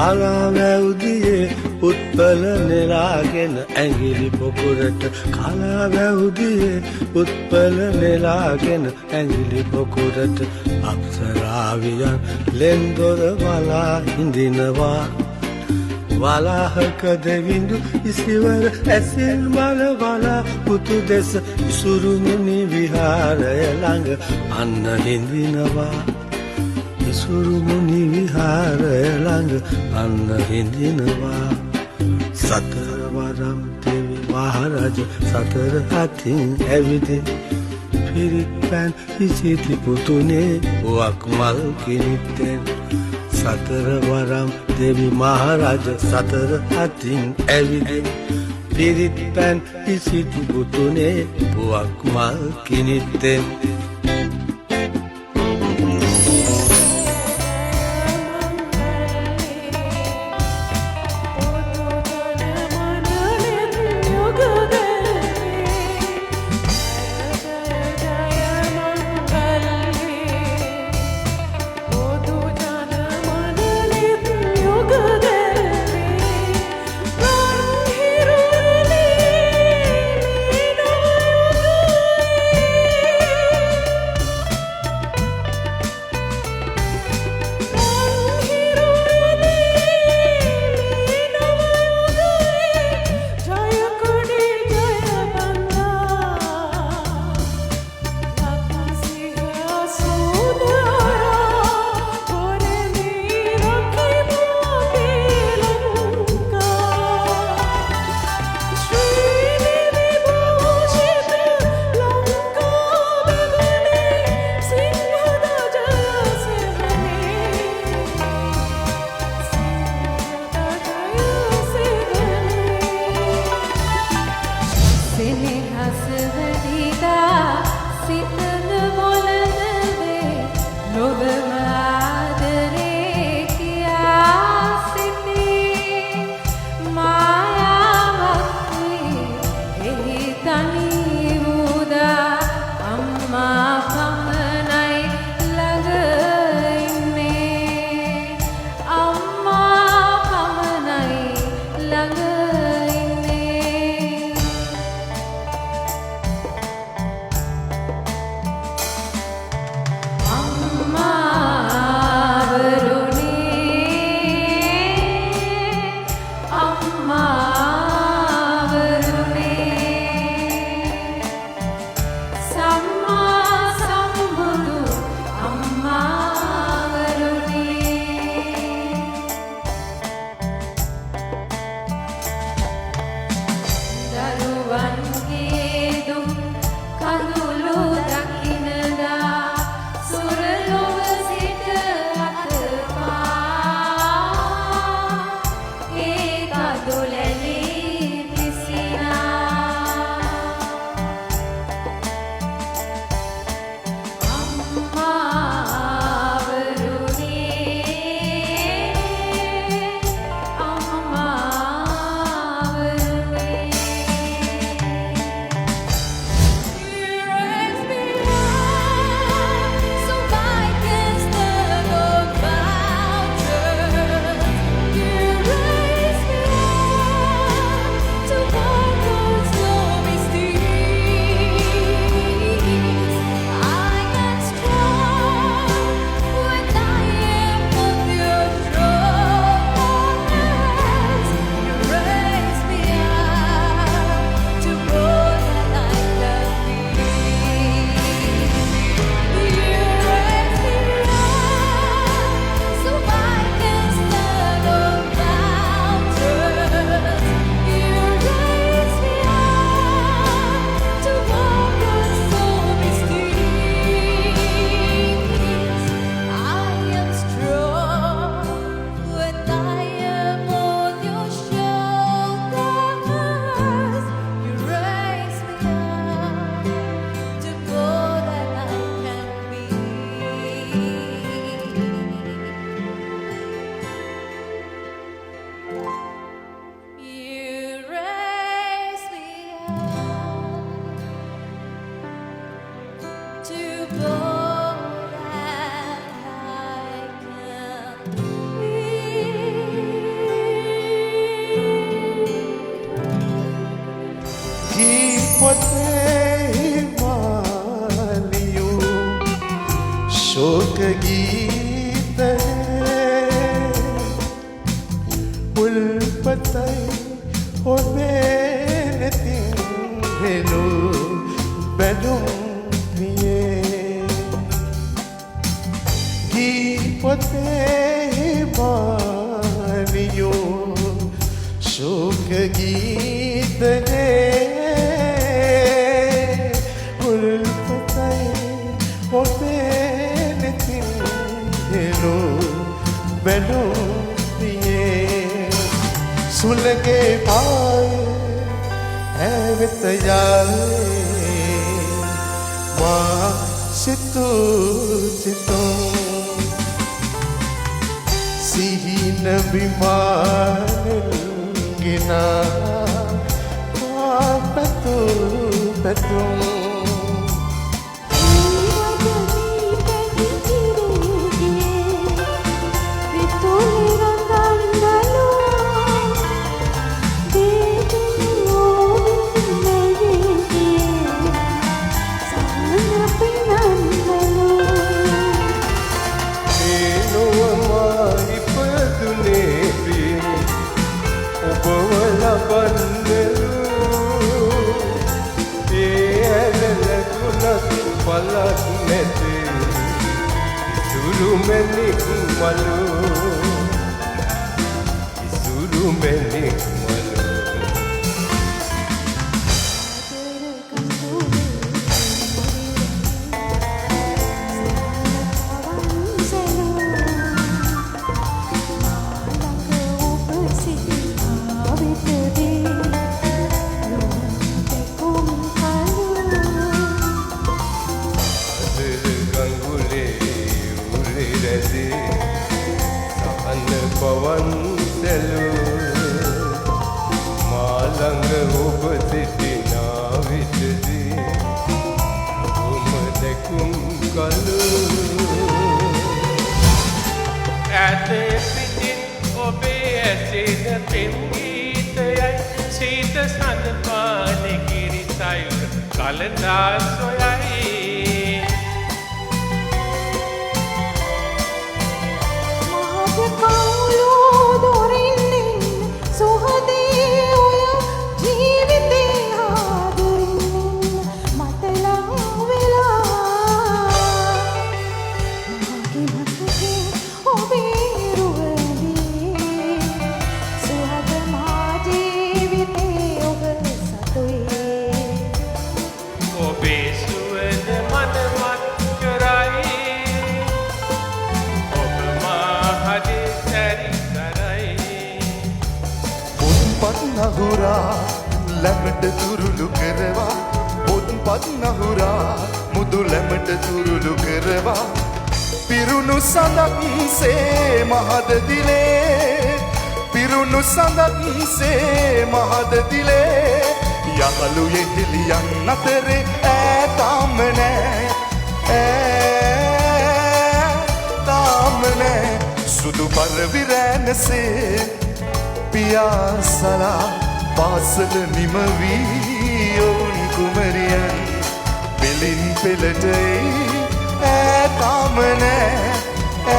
කාලාවැවුදියේ උත්පල නෙලාගෙන ඇඟිලි පොකුරට කාලාවැවුදියේ උත්පල නෙලාගෙන ඇඟිලි පොකුරට අප්සරාවියන් ලෙන්දොර වලා හිඳිනවා වලාහක දෙවිඳු ඉසිවර ඇසින් මල වලා පුතු දෙස ඉසුරුමුණි විහාරය ළඟ අන්න හිඳිනවා ඉසුරුමුණි විහාරය ළඟ අන්න හිඳිනවා සතර වරම් දෙවි මහරජ සතර අතින් ඇවිදින් පිරිත් පැන් ඉසිති පුතුනේ පුවක් මල් කිනිත්තෙන් සතර වරම් දෙවි මහරජ සතර අතින් ඇවිදින් පිරිත් පැන් ඉසිති පුතුනේ පුවක් මල් කිනිත්තෙන් शोक गीत उल्पतै ඔබේ හෙළු බැලුම් වියේ ගීපොතේ මානියෝ ශෝක ගීතනේ උල්පතයි ඔබේ නෙතින් හෙළු බැලුම් වියේ සුලගේ පාය ඇවිත යාලේ මා සිතු සිහින විමානෙන් ගෙනා පැතු පැතුම් Palak nete Isuru menik malu Isuru menik malu Pawan selu malang ඔබ සිටිනා විටදී ඔබ දැකුම් කලු ඇතේ පිටින් ඔබේ ඇසෙන පෙම් ගීතයයි සීත සඳ පානේ කිරි සයුර කලඳා සොයයි නහුරා ලැමට තුරුළු කරවා පොත්පත් නහුරා මුදු ලැමට තුරුළු කරවා පිරුණු සඳක් සේ මහද දිලේ පිරුණු සඳක් සේ මහද දිලේ යහළු යෙහෙලියන් අතරේ තාම නෑ තාම නෑ සුදු පරවිරැනසේ පියාසලා පාසල නිමවී ඔවුන් කුමරියන් පෙලින් පෙළට තාම නෑ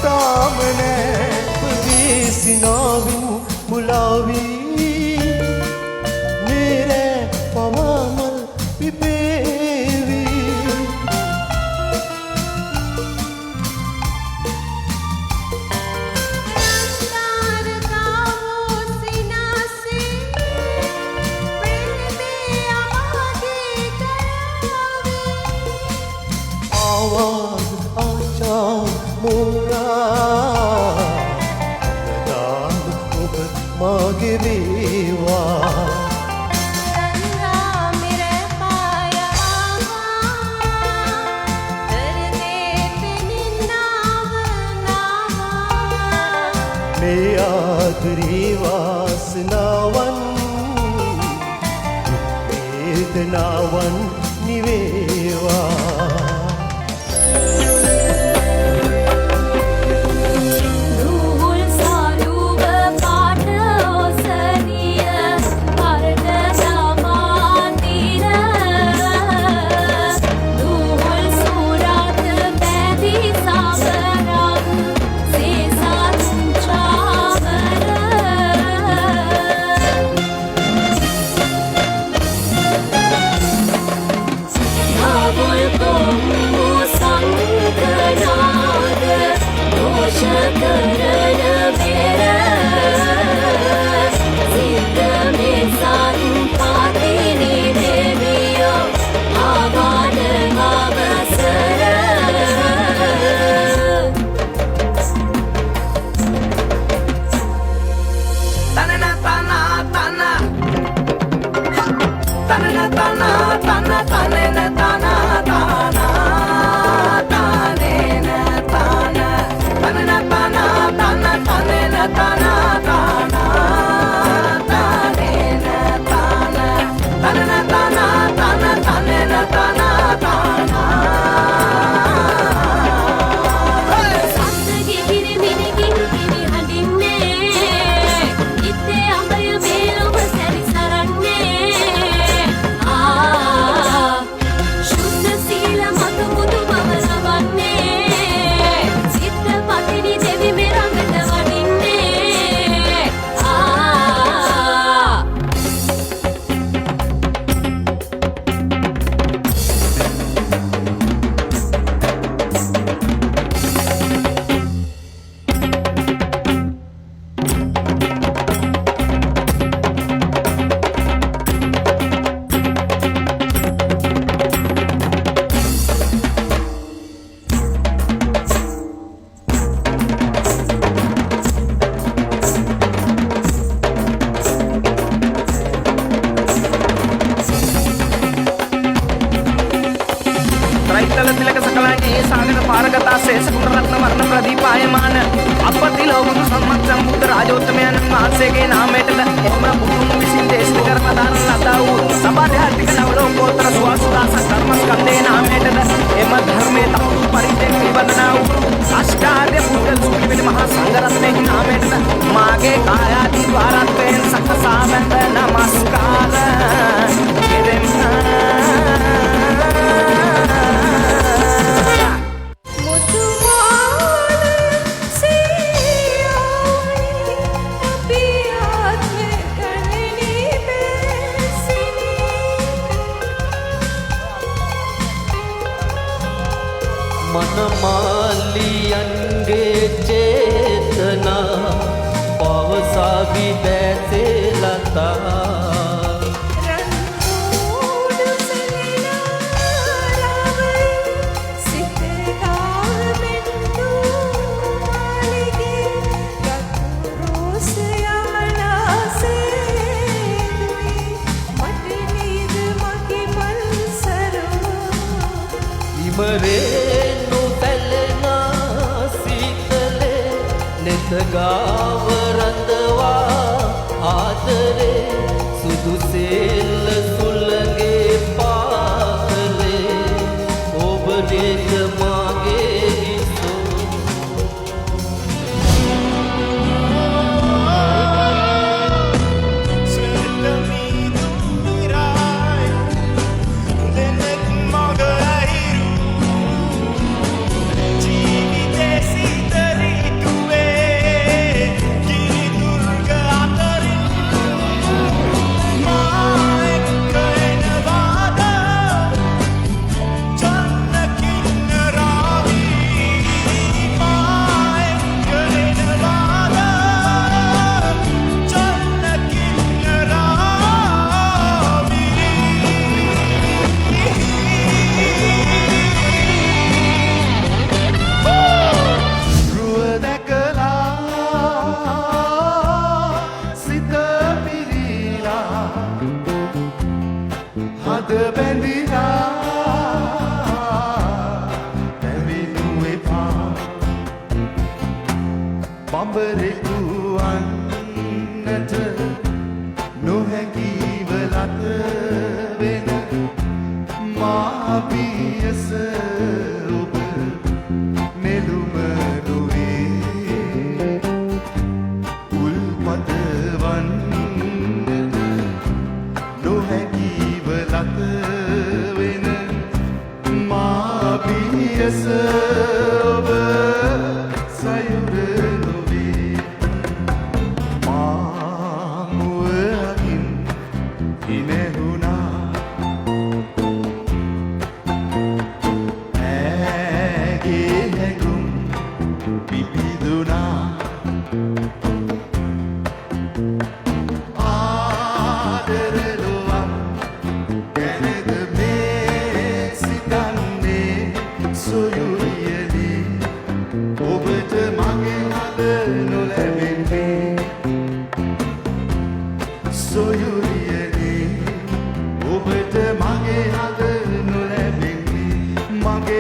තාම නෑ පදේසිනාවින් මුලාවී නිරේ පමාමල් පිපේවී मागे देवा මේ ආදරේ වාසනාවන් වේදනාවන් නිවේවා Soul Pipi do na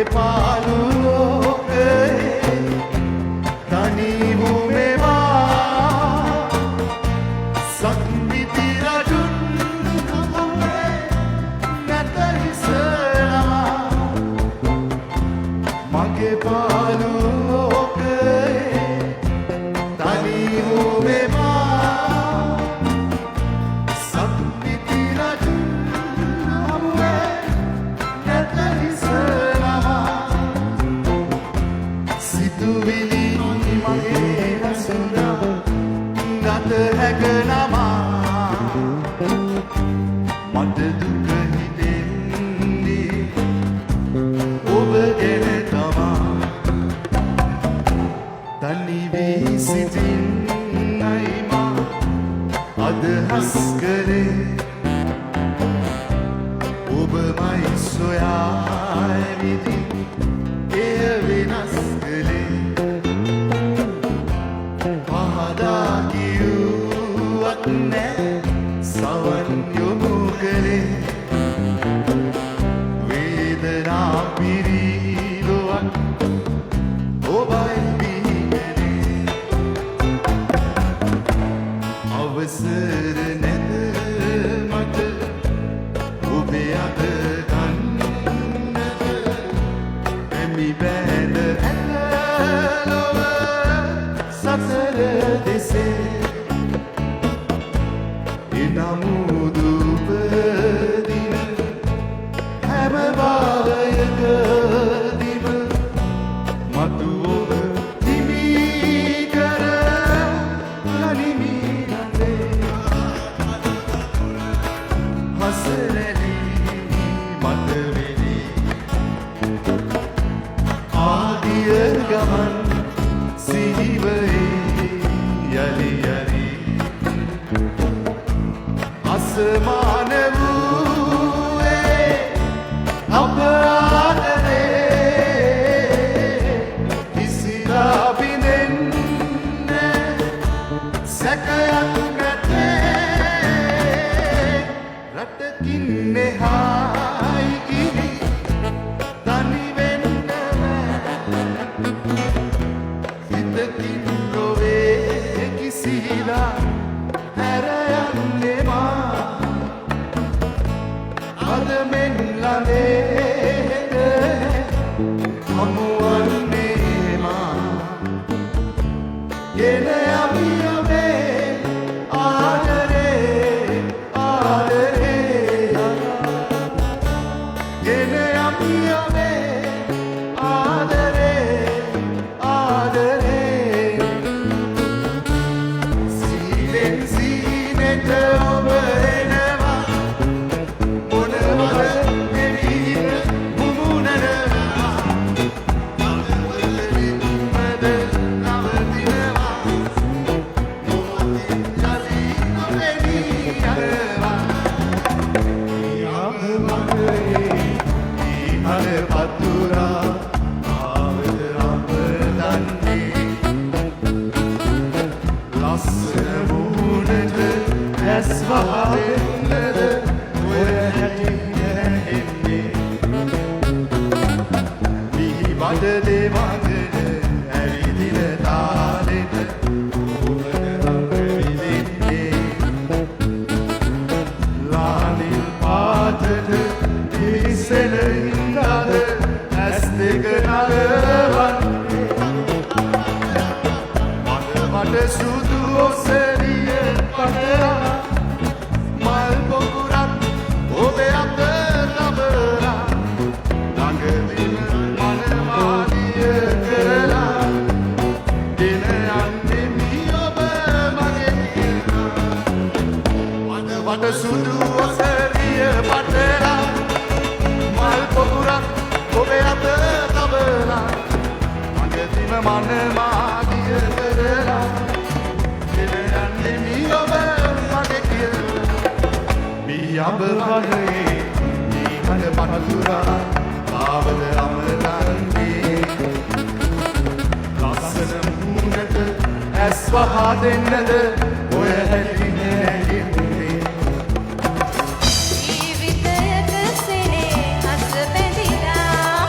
මගේ පාළු ලෝකයේ තනි වූ මේවා සක්විති රජුන් කමේ නැත ඉස්සරහා මගේ පාළු ලෝකයේ තනි වූ මේවා සක්විති රජුන් කමේ නැත ඉස්සරහා සිතුවිලි මගේ රසුනා ගත හැක නමා මට දුක හිතෙන්නේ ඔබ ගැන තමා තනි වී සිටින්නයි මා අදහස් කරේ ඔබමයි සොයා ඇවිදින් එය වෙනස් කළේ පහදා කිව්වත් නෑ සවන් යොමු කළේ වේදනා පිරීලොවක් ඔබයි පිහිකලේ අවසර නැත මට ඔබේ අත ගන්නට එමි බැඳ ඇත ලොව සසර දෙසේ එනමුදු උපදින හැම වාරයකදීම මතු ඔබ හිමි කර ගනිමි නන්දේ හසරැලි මත වෙලි ආදිය ගමන් සිහිවයි යලි යලි අසමාන වූයේ අප ආදරේ කිසිදා බිඳෙන්නේ සැකයක් නැතේ රටකින් මෙහායි ගිහි තනි වෙන්න හිතකින් රොවේ කිසිලා හැර යන්නේ මා අද මෙන් ළඟේද හමුවන්නේ මා ගෙන යමි ඔබේ ආදරේ ආදරේ ගෙන යමි ඔබේ ආදරේ ආදරේ සීලෙන් සීනෙට ඔබ එනවා මොනවද එවිහින මුමුණනවා නවවලින්මද නවතිනවා මොහොතින් යලි නොවෙනි යනවා යමවගේ ඉහළ පතුරා ආවද අප දන්නේ ලස්සන මුහුණට ඇස් වහලෙන්නද ඔය හැටි නැහෙන්නේ මිහි බඩ දෙවඟට ඇවිදින තාලෙට ඔබට රඟවිදින්නේ ලානිල් පාටට පිරිසෙන හින්දාද ඇස් දෙක නලවන්නේ මට සුදු ඔසරිය පටලා මල් පොකුරක් ඔබේ අත ලබලා ළඟදිම මනමාදිය කරලා ගෙන යන්නේ මී ඔබ මගේ කියලා මට සුදු ඔසරිය පටලා මල් පොකුරක් ඔබේ අත ලබලා ළඟදිම මනමාදිය කරලා අඹ වගේ දීහන පතුරා ආවද අමරන්නේ ලස්සන මුහුණට ඇස් වහා දෙන්නද ඔය හැටි නැගින්නේ ජීවිතයක සෙනෙහස බැඳිලා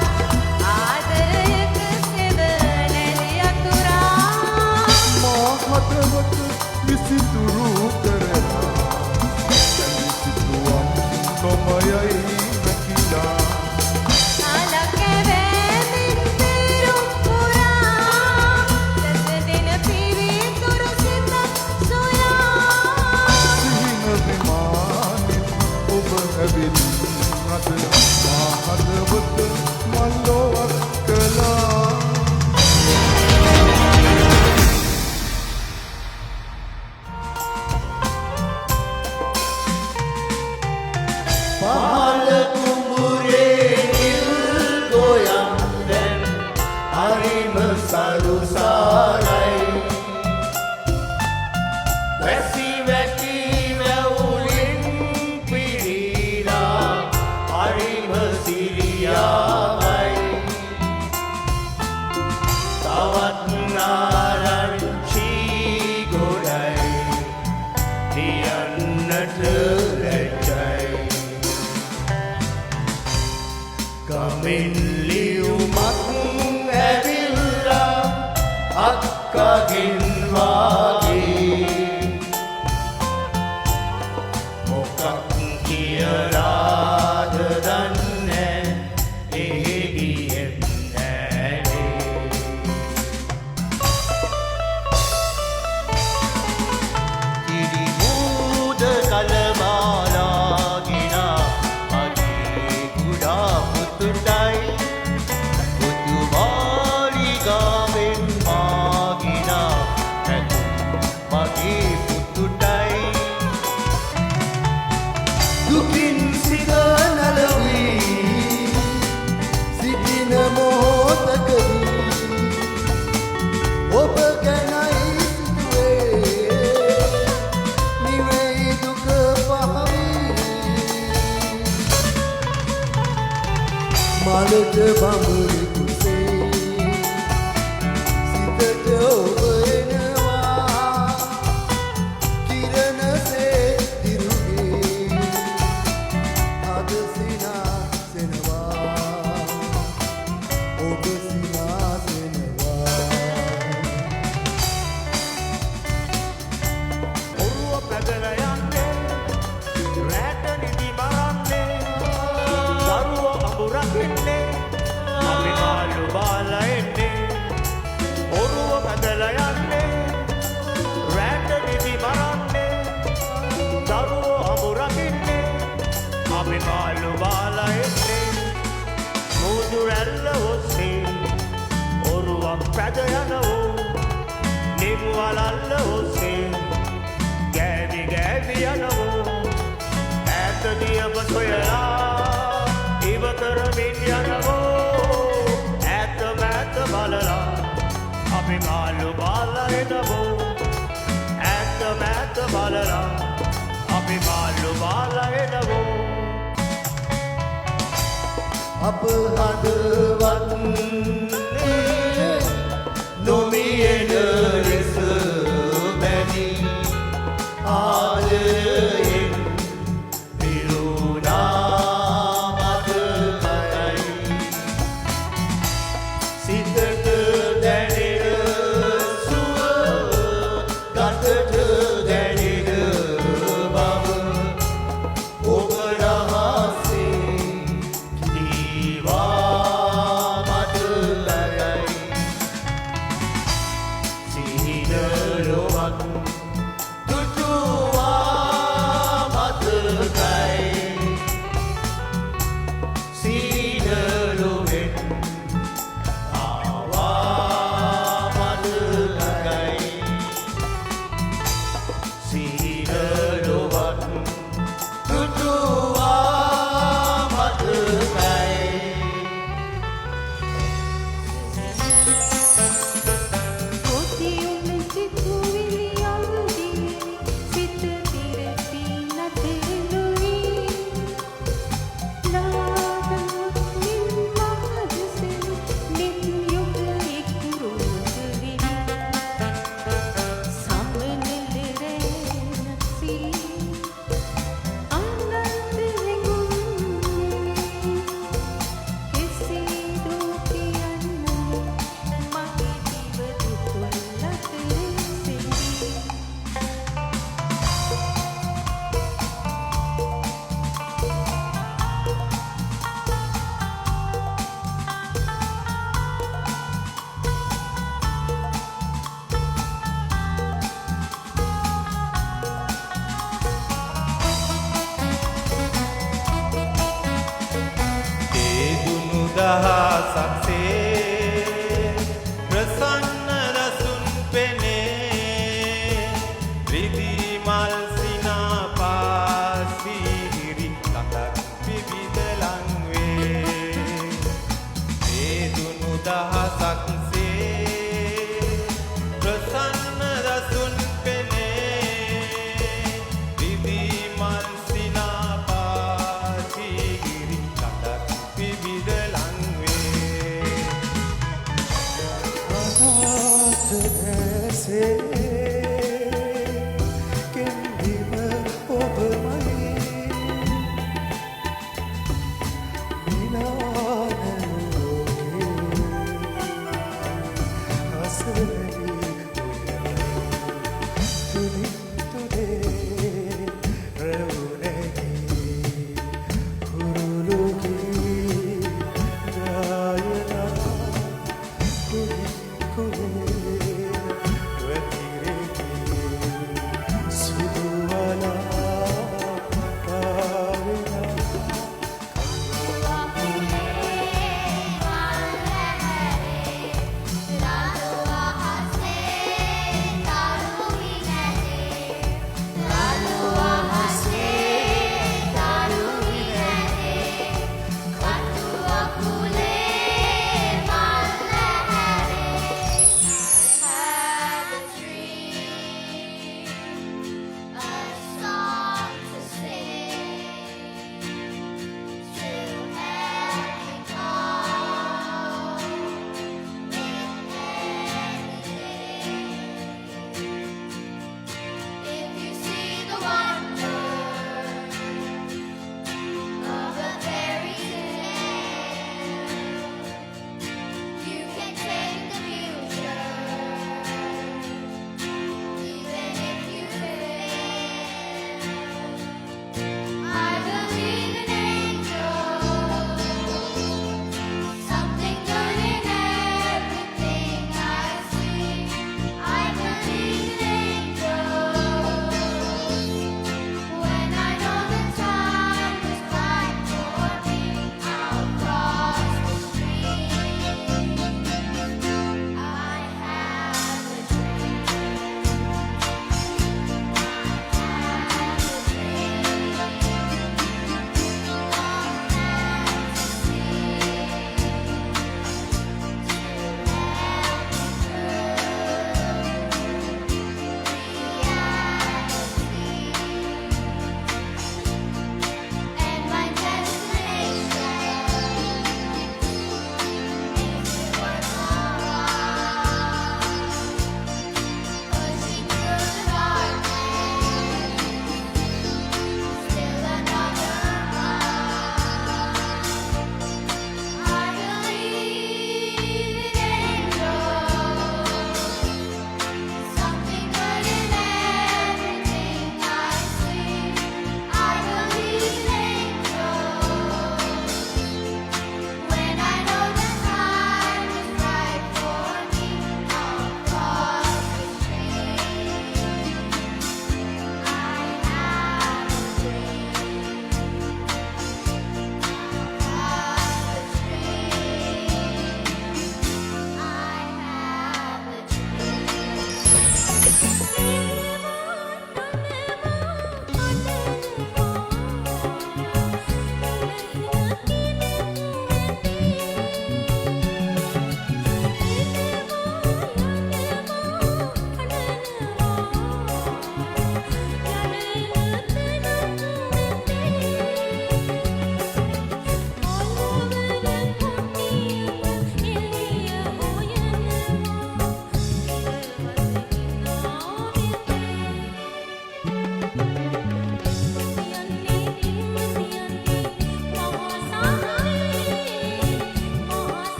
නිදහසක් සේ ප්‍රසන්න දසුන් පෙනේ විදී මල් සිනා පාචීගිරි කටක් විවිධ ලංවේ අනාථ ඇසේ කෙන්දිම ඔබමයි මිලාන ලෝකේ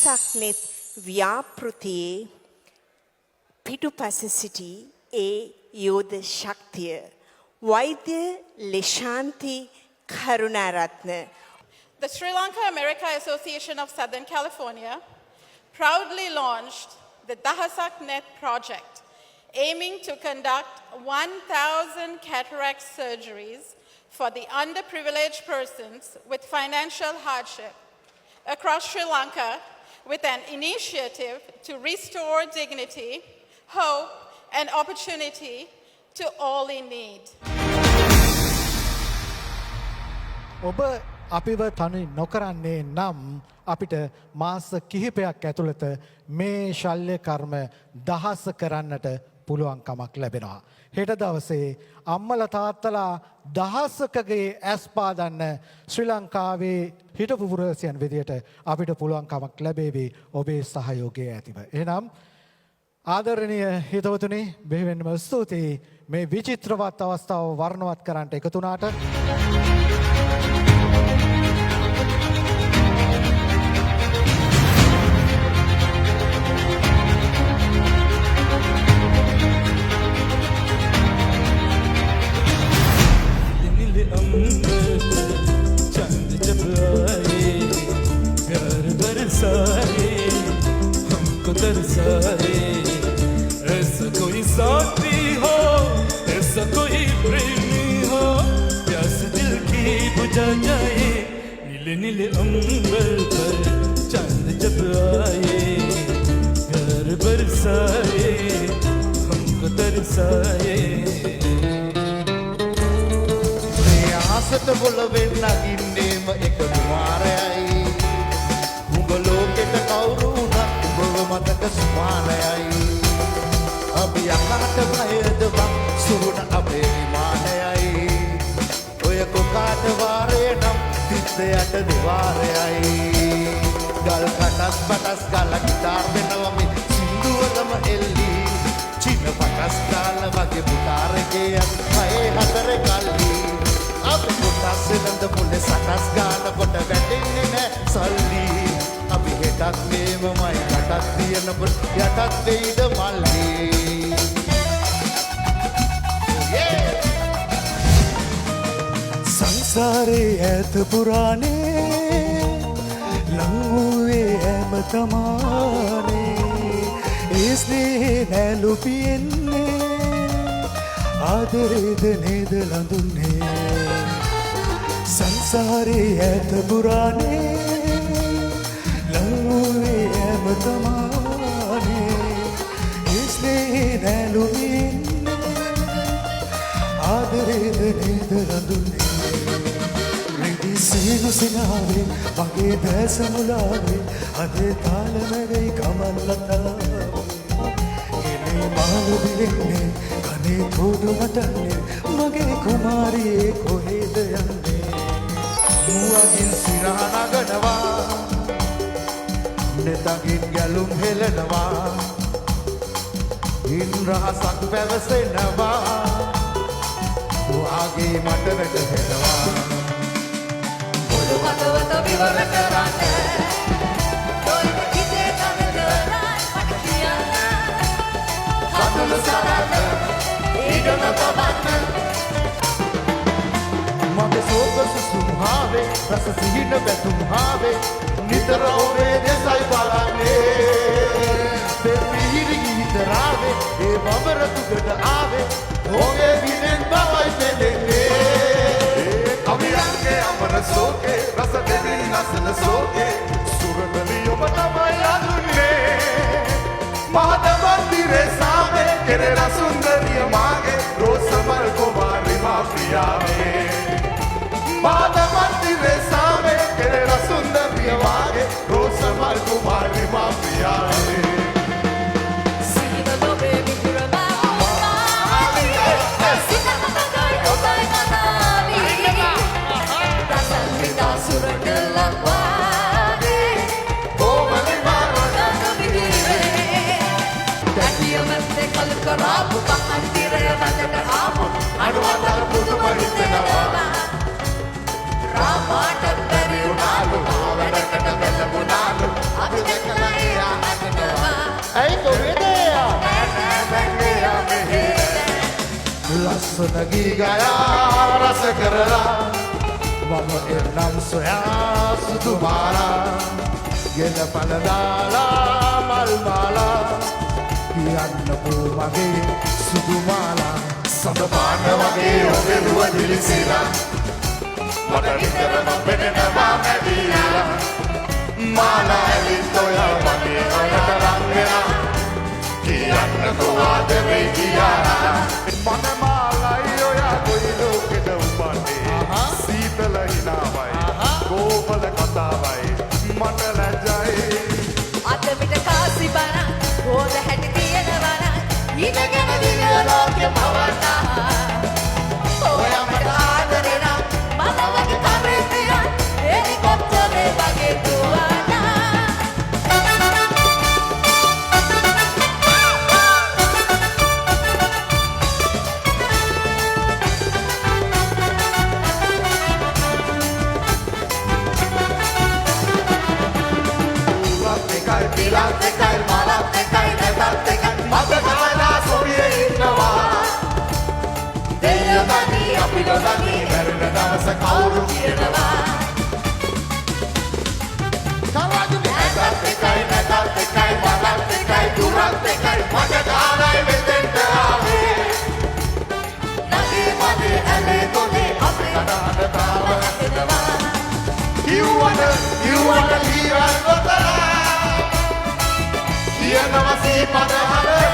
දහසක් නෙත් ව්‍යාපෘතියේ පිටුපස සිටි ඒ යෝධ ශක්තිය වෛද්‍ය ලෙෂාන්ති Karunaratne. The Sri Lanka America Association of Southern California proudly launched the Dahasak Net project, aiming to conduct 1,000 cataract surgeries for the underprivileged persons with financial hardship across Sri Lanka, with an initiative to restore dignity, hope, and opportunity to all in need. ඔබ අපිව තනි නොකරන්නේ නම් අපිට මාස කිහිපයක් ඇතුළත මේ ශල්‍ය කර්ම දහස කරන්නට පුළුවන්කමක් ලැබෙනවා. හෙට දවසේ අම්මල තාත්තලා දහසකගේ ඇස් පාදන්න ශ්‍රී ලංකාවේ හිටපු පුරවැසියන් විදියට අපිට පුළුවන්කමක් ලැබේවි ඔබේ සහයෝගය ඇතිව. එහෙනම් ආදරණීය හිතවතුනි බෙහෙවින්ම ස්තුතියි මේ විචිත්‍රවත් අවස්ථාව වර්ණවත් කරන්නට එකතු වුණාට. चंद जब आए प्यार बरसाए हमको तरसाए ऐसा कोई साथी हो ऐसा कोई प्रेमी हो प्यास दिल की बुझा जाए नीले नीले अंबर पर चंद जब आए प्यार बरसाए हमको तरसाए ආසට බොලවෙන් නගින්නේම එක දුමාරයයි උඹ ලෝකෙට කවුරු වුණත් උඹව මතක සුමානයයි අපි යකාට බයද වන් සුරුණ අපේ විමානයයි ඔය කොකාට වාරේ නම් තිත්තයට දෙවාරයයි ගල් කටස් පටස් ගල ගිටාර් වෙනවා මේ සින්දුවදම එල්ලි චින පටස් ගාල වගේ පුතාරගේ අත් හයේ හතර කල්ලි අපි කොටස් වෙනඳ මුලේ සටස් ගාන කොට වැටෙන්නේ නෑ සල්ලි අපි හෙටත් මේමමයි යටත් තියනකොට යටත් වෙයිද මල්ලි සංසාරේ ඇත පුරානේ ලං වූවේ හැම තමානේ ඒ ස්නේහේ නැලුපියෙන්නේ ආදරේද නේද ලඳුන්නේ සංසාරේ ඇත පුරානේ ලං වූවේ හැම තමානේ ඒ ස්නේහේ නැලුපියෙන්නේ ආදරේද නේද ලඳුන්නේ සීනු සිනාවේ මගේ දැස මුලාවේ අදේ තාලමැවෙයි කමල්ලතාවේ ගෙලේ මාළු දිලෙන්නේ කනේ කෝඩු නටන්නේ මගේ කුමාරියේ කොහෙද යන්නේ මුවගින් සිරහ නගනවා නෙතගින් ගැලුම් හෙලනවා ඉන් රහසක් පැවසෙනවා වාගේ මට වැටහෙනවා හදවත විවර කරන්න කොයි විදිහේ තමයි මට කියන්න හතුළු සරන්න ඊගොන තබන්න මගේ සෝක සුසුම්හාවේ රස සිහින වැතුම්හාවේ නිතර ඔබේ දෙසයි බලන්නේ පෙරපිහිරි ගිහිතරාවේ ඒ බබර තුකට ආවේ ඔගේ විනෙන් බවයි පෙනෙන්නේ කවියන්ගේ අමර සෝකේ රස දෙවින් නසන සෝකේ සුරබලි ඔබ තමයි අඳුන්නේ මහත මන්දිරේ සාමේ කෙරෙන සුන්දරිය මාගේ රෝසමල් කුමාරි මා ප්‍රියාවේ මහත මන්දිරේ සාමේ කෙරෙන සුන්දරිය මාගේ රෝසමල් කුමාරි මා ප්‍රියාවේ Rabu pakan tire, nada kerabu, anu antar putu marit tenawa. සුනගී ගයා රස කරලා මම එන්නම් සොයා සුදු මාලා ගෙන පලදාලා මල් මාලා කියන්න පෝ මගේ සුදු මාලා සඳ පාන වගේ ඔබේ රුව දිලිසෙලා මට නිතරම පෙනෙනවා මැදිලා මාලා ඇවිත් ඔයා වගේ ඔයට රං වෙලා කියන්න කොහොමද මේ කියලා මන මාලයි ඔයා කොයි ලෝකෙද උපන්නේ සීතල හිනාවයි ගෝපල කතාවයි මට ලැජ්ජයි අත පිට කාසි බන හොද හැටි තියෙනවා නම් ඊටගෙන දින ලෝකෙ පවන්නා ඔයා මට ආදරේ නම් මම වගේ තමයි තියන් හෙලිකොප්ටරේ වගේ දුවනා Bilang tekai, malam tekai, netak tekai Mata kalah sobiye innawa Deya tani, apilo tani Merna dawasa kauru kiyenawa Kalaju ni netak tekai, malam tekai Durang tekai, mata kalah vetenta ave Nadi madi ale tone Apila dana tawa henawa You wanna live and go කියනවා සීපද හර